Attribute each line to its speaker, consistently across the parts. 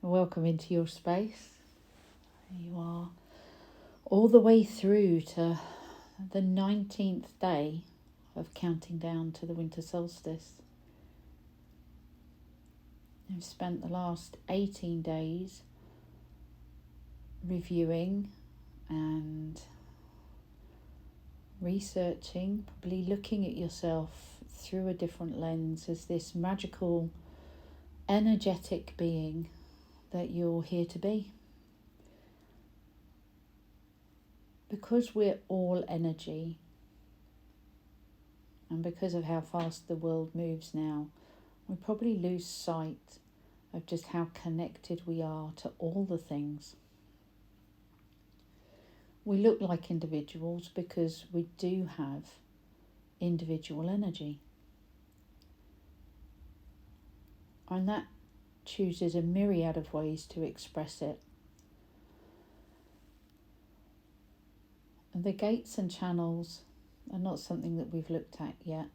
Speaker 1: Welcome into your space. You are all the way through to the 19th day of counting down to the winter solstice. I've spent the last 18 days reviewing and researching, probably looking at yourself through a different lens as this magical, energetic being that you're here to be. Because we're all energy, and because of how fast the world moves now, we probably lose sight of just how connected we are to all the things. We look like individuals because we do have individual energy. And that chooses a myriad of ways to express it. And the gates and channels are not something that we've looked at yet.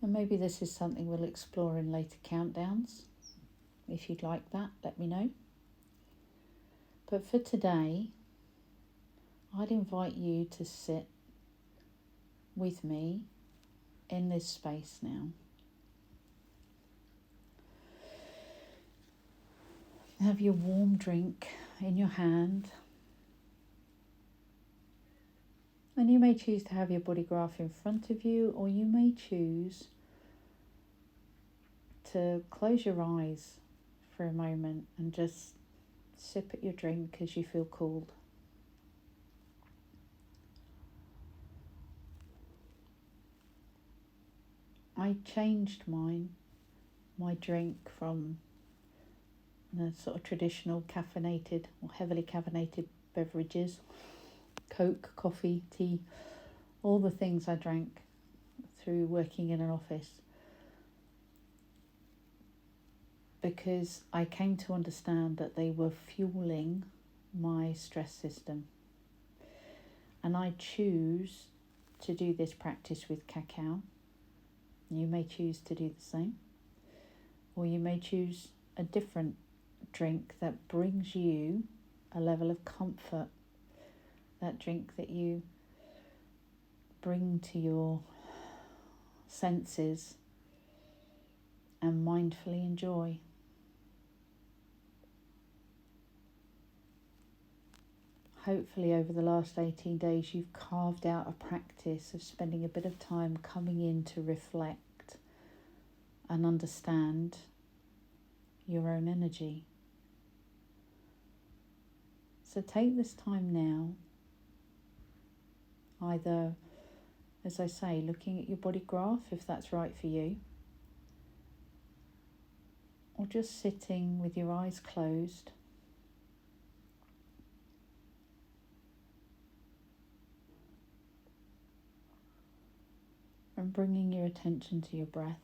Speaker 1: And maybe this is something we'll explore in later countdowns. If you'd like that, let me know. But for today, I'd invite you to sit with me in this space now. Have your warm drink in your hand. And you may choose to have your body graph in front of you, or you may choose to close your eyes for a moment and just sip at your drink as you feel called. I changed my drink from the sort of traditional caffeinated or heavily caffeinated beverages, Coke, coffee, tea, all the things I drank through working in an office, because I came to understand that they were fueling my stress system. And I choose to do this practice with cacao. You may choose to do the same, or you may choose a different drink that brings you a level of comfort, that drink that you bring to your senses and mindfully enjoy. Hopefully over the last 18 days you've carved out a practice of spending a bit of time coming in to reflect and understand your own energy. So take this time now, either, as I say, looking at your body graph if that's right for you, or just sitting with your eyes closed. And bringing your attention to your breath.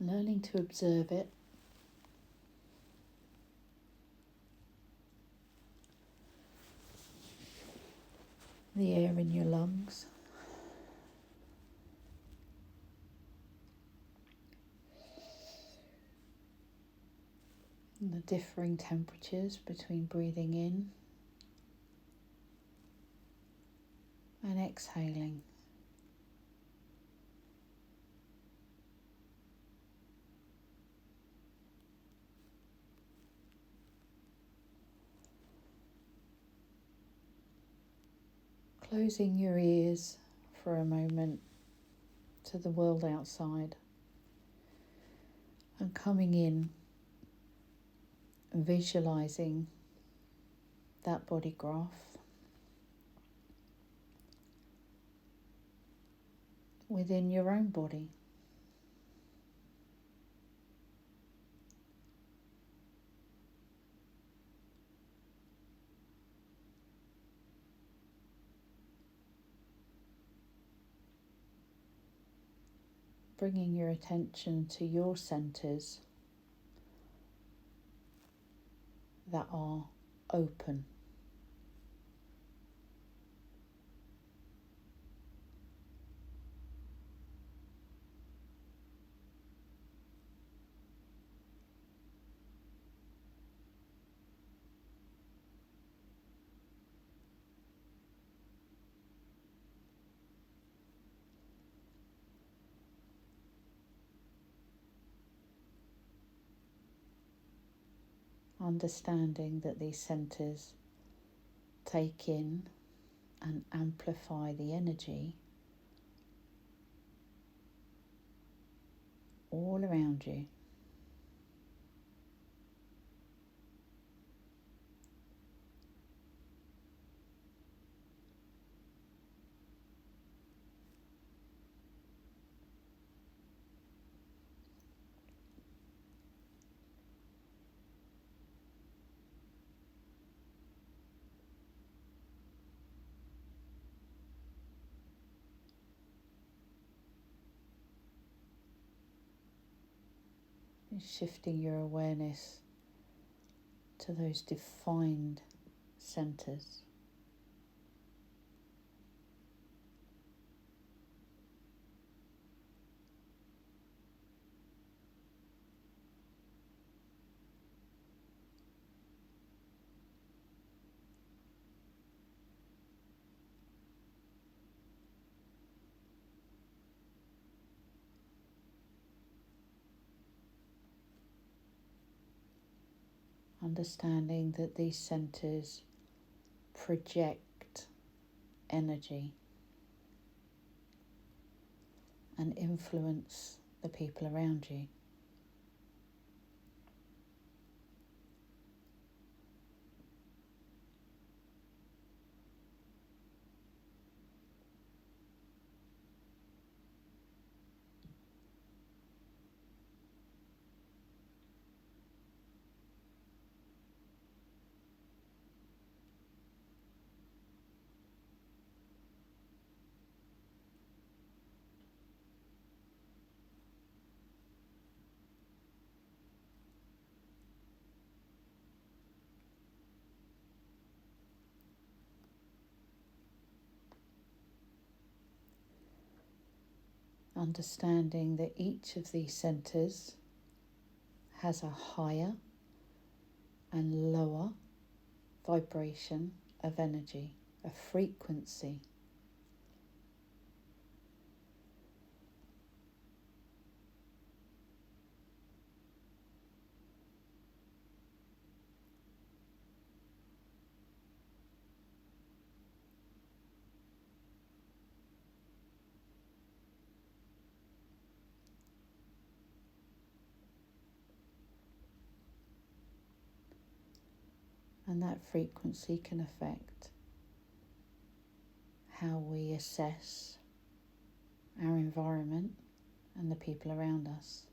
Speaker 1: Learning to observe it. The air in your lungs. And the differing temperatures between breathing in and exhaling. Closing your ears for a moment to the world outside and coming in, visualizing that body graph within your own body. Bringing your attention to your centers that are open. understanding that these centres take in and amplify the energy all around you. Shifting your awareness to those defined centres. Understanding that these centres project energy and influence the people around you. Understanding that each of these centres has a higher and lower vibration of energy, a frequency. And that frequency can affect how we assess our environment and the people around us.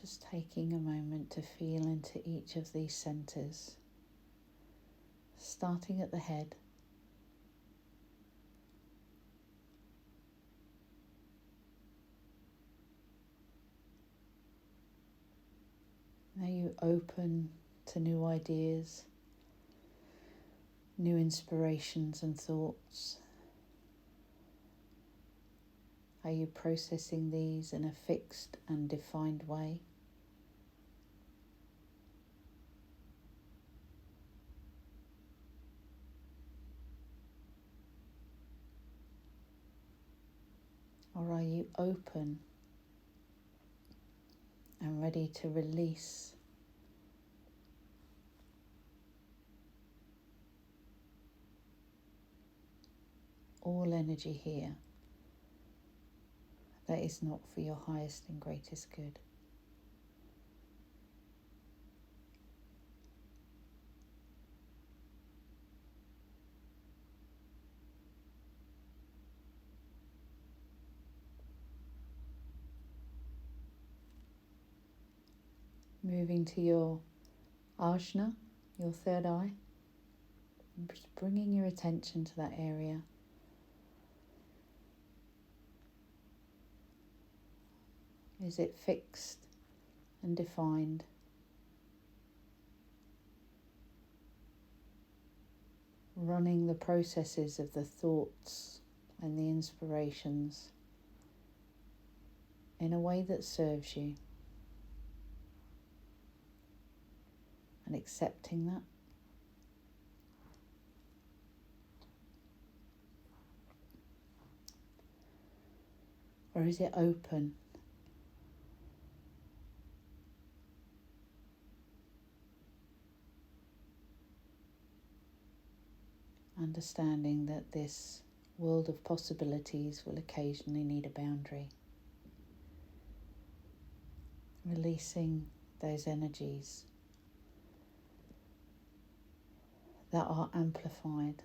Speaker 1: Just taking a moment to feel into each of these centres, starting at the head. Now you open to new ideas, new inspirations and thoughts. Are you processing these in a fixed and defined way? Or are you open and ready to release all energy here that is not for your highest and greatest good? Moving to your ajna, your third eye, and just bringing your attention to that area. Is it fixed and defined? Running the processes of the thoughts and the inspirations in a way that serves you, and accepting that. Or is it open? Understanding that this world of possibilities will occasionally need a boundary. Releasing those energies that are amplified,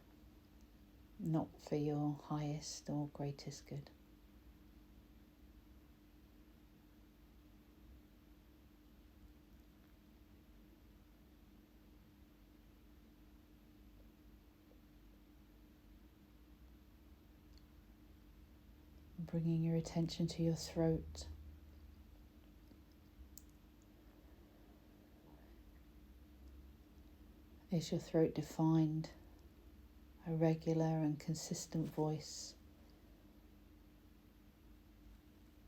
Speaker 1: not for your highest or greatest good. Bringing your attention to your throat. Is your throat defined? A regular and consistent voice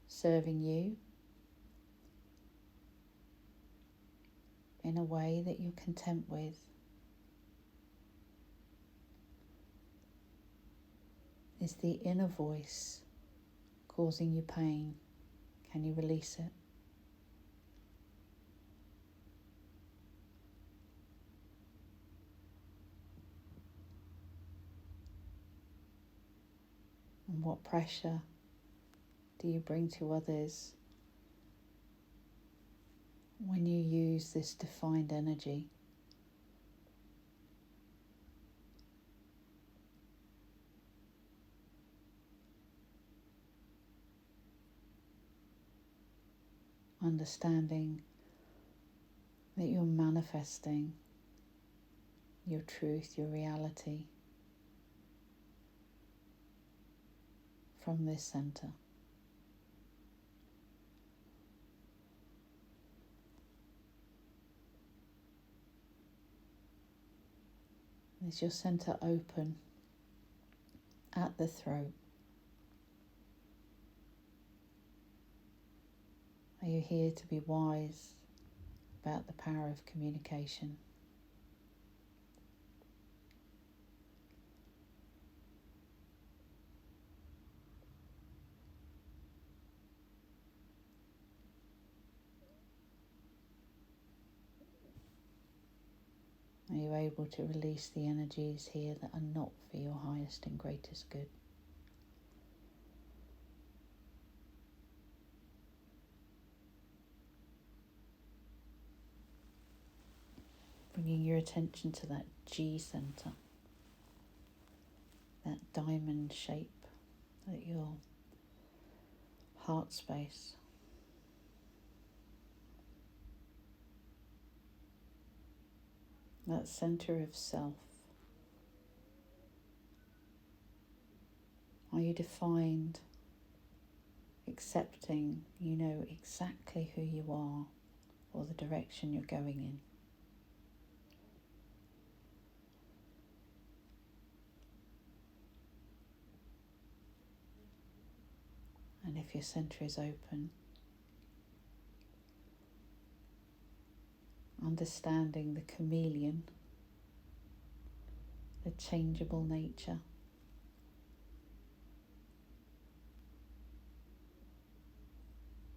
Speaker 1: serving you in a way that you're content with? Is the inner voice causing you pain? Can you release it? And what pressure do you bring to others when you use this defined energy? Understanding that you're manifesting your truth, your reality from this center. Is your center open at the throat? Are you here to be wise about the power of communication? Are you able to release the energies here that are not for your highest and greatest good? Bringing your attention to that G center, that diamond shape at your heart space. That center of self. Are you defined, accepting you know exactly who you are or the direction you're going in? And if your center is open, understanding the chameleon, the changeable nature,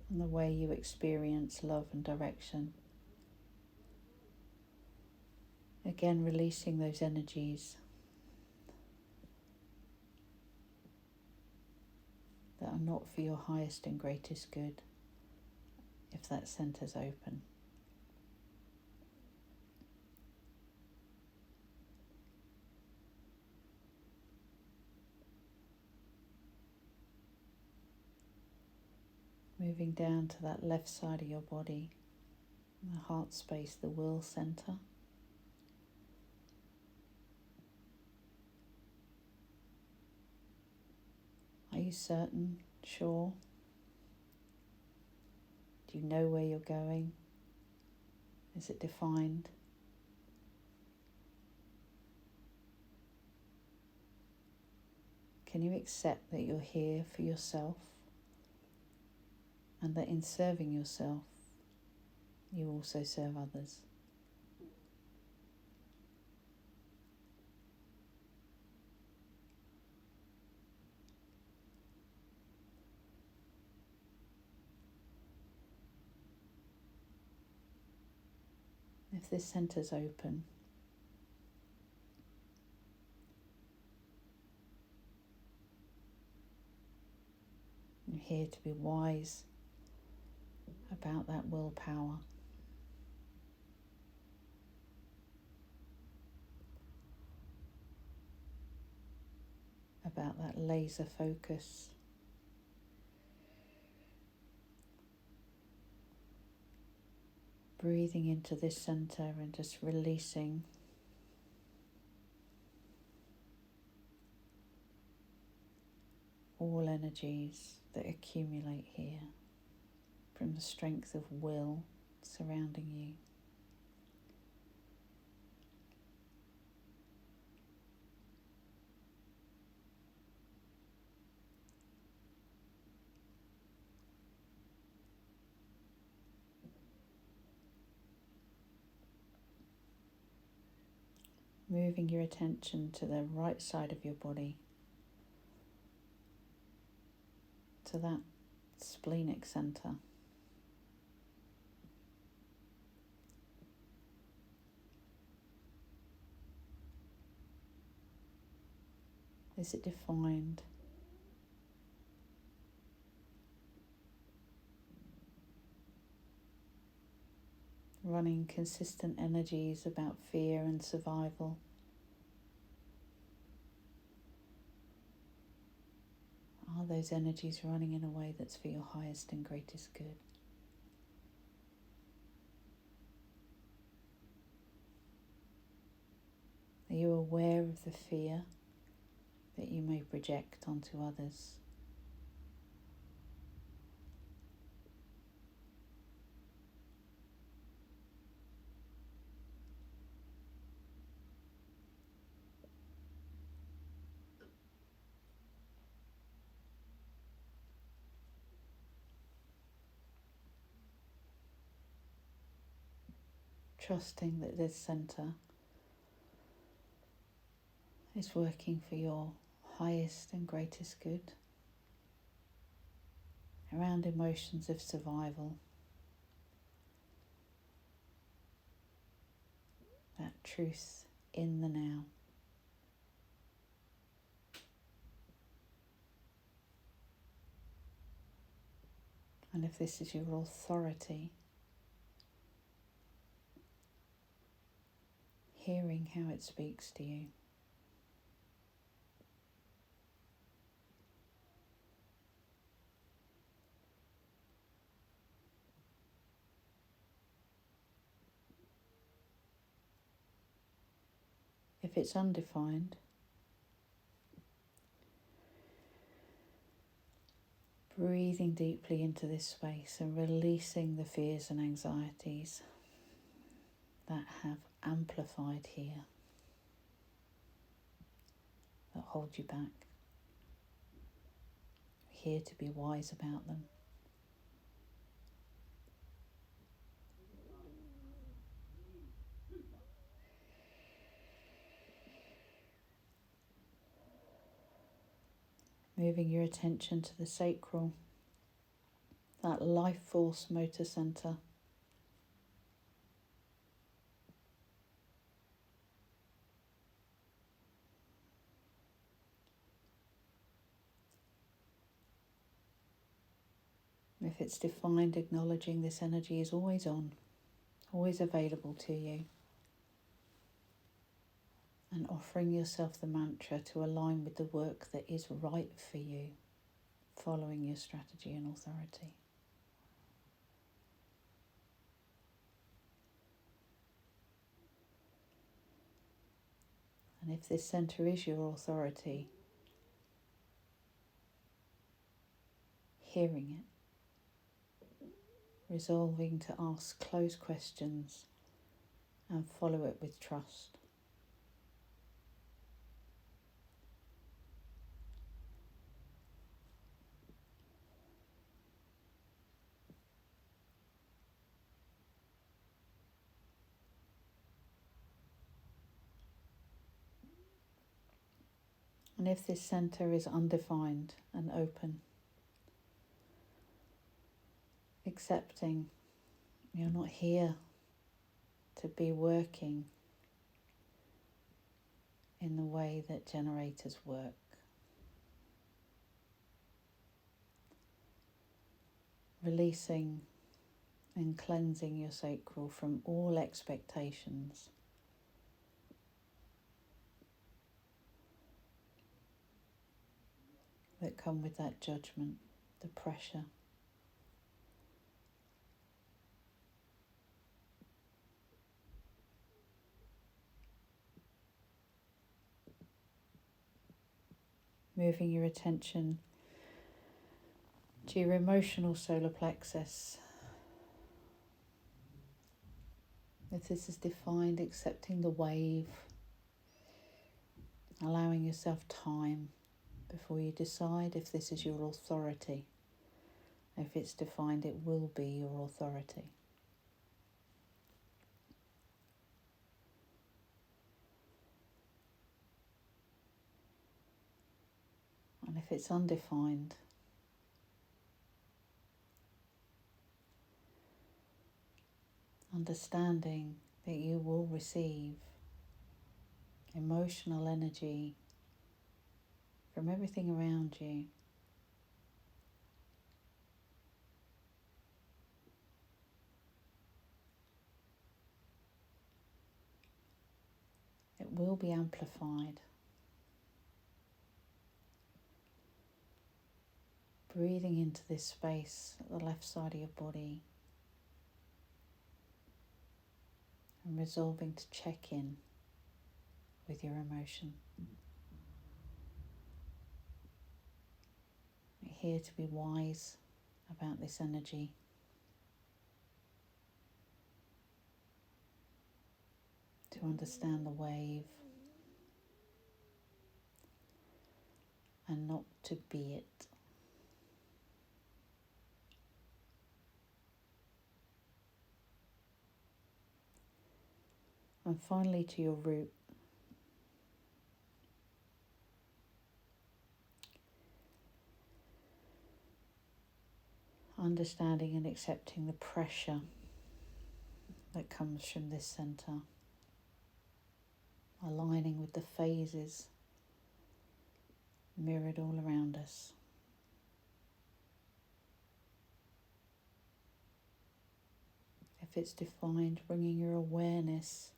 Speaker 1: and the way you experience love and direction. Again, releasing those energies that are not for your highest and greatest good if that center's open. Moving down to that left side of your body, the heart space, the will center. Are you certain, sure? Do you know where you're going? Is it defined? Can you accept that you're here for yourself and that in serving yourself, you also serve others. If this centre's open, you're here to be wise about that willpower, about that laser focus. Breathing into this center and just releasing all energies that accumulate here from the strength of will surrounding you. Moving your attention to the right side of your body, to that splenic center. Is it defined? Running consistent energies about fear and survival? Are those energies running in a way that's for your highest and greatest good? Are you aware of the fear that you may project onto others? Trusting that this center is working for your highest and greatest good, around emotions of survival, that truth in the now. And if this is your authority, hearing how it speaks to you. If it's undefined, breathing deeply into this space and releasing the fears and anxieties that have amplified here, that hold you back. Here to be wise about them. Moving your attention to the sacral, that life force motor center. If it's defined, acknowledging this energy is always on, always available to you. And offering yourself the mantra to align with the work that is right for you, following your strategy and authority. And if this center is your authority, hearing it, resolving to ask closed questions and follow it with trust. And if this center is undefined and open, accepting you're not here to be working in the way that generators work. Releasing and cleansing your sacral from all expectations. That come with that judgment, the pressure. Moving your attention to your emotional solar plexus. If this is defined, accepting the wave, allowing yourself time before you decide if this is your authority. If it's defined, it will be your authority. And if it's undefined, understanding that you will receive emotional energy from everything around you. It will be amplified. Breathing into this space at the left side of your body and resolving to check in with your emotion. You're here to be wise about this energy. To understand the wave and not to be it. And finally to your root. Understanding and accepting the pressure that comes from this center. Aligning with the phases mirrored all around us. If it's defined, bringing your awareness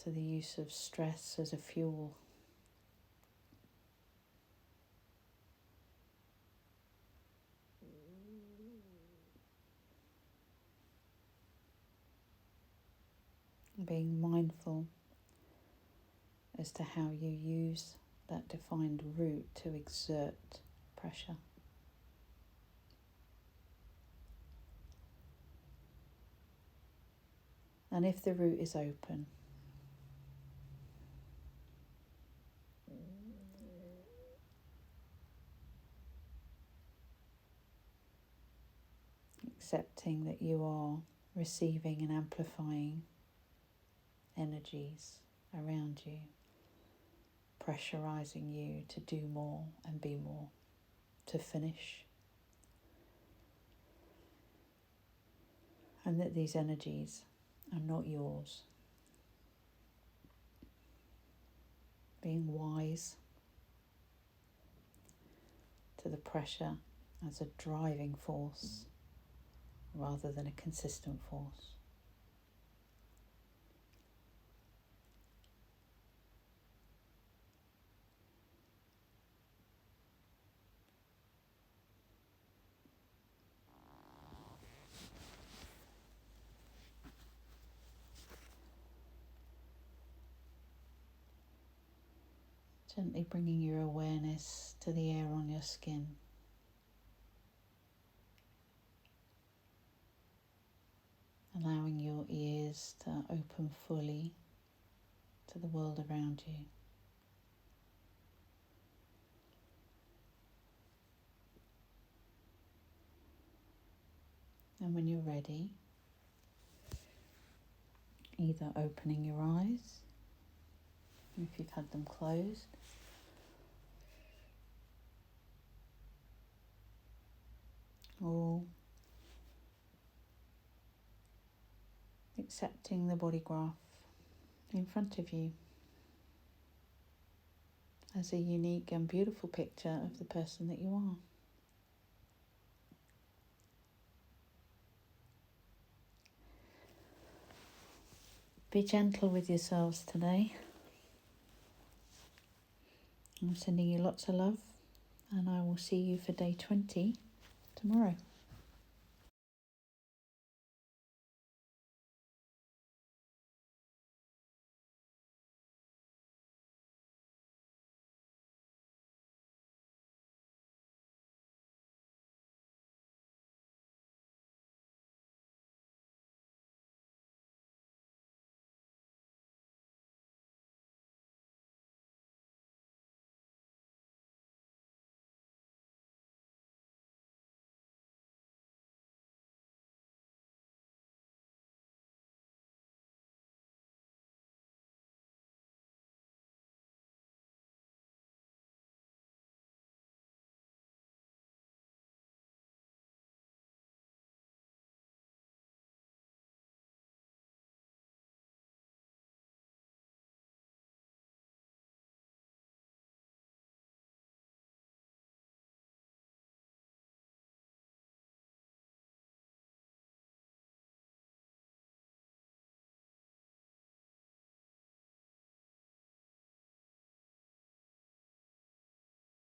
Speaker 1: to the use of stress as a fuel. Being mindful as to how you use that defined root to exert pressure. And if the root is open, accepting that you are receiving and amplifying energies around you, pressurizing you to do more and be more, to finish. And that these energies are not yours. Being wise to the pressure as a driving force rather than a consistent force. Gently bringing your awareness to the air on your skin. Allowing your ears to open fully to the world around you. And when you're ready, either opening your eyes if you've had them closed. Or accepting the body graph in front of you as a unique and beautiful picture of the person that you are. Be gentle with yourselves today. I'm sending you lots of love, and I will see you for day 20 tomorrow.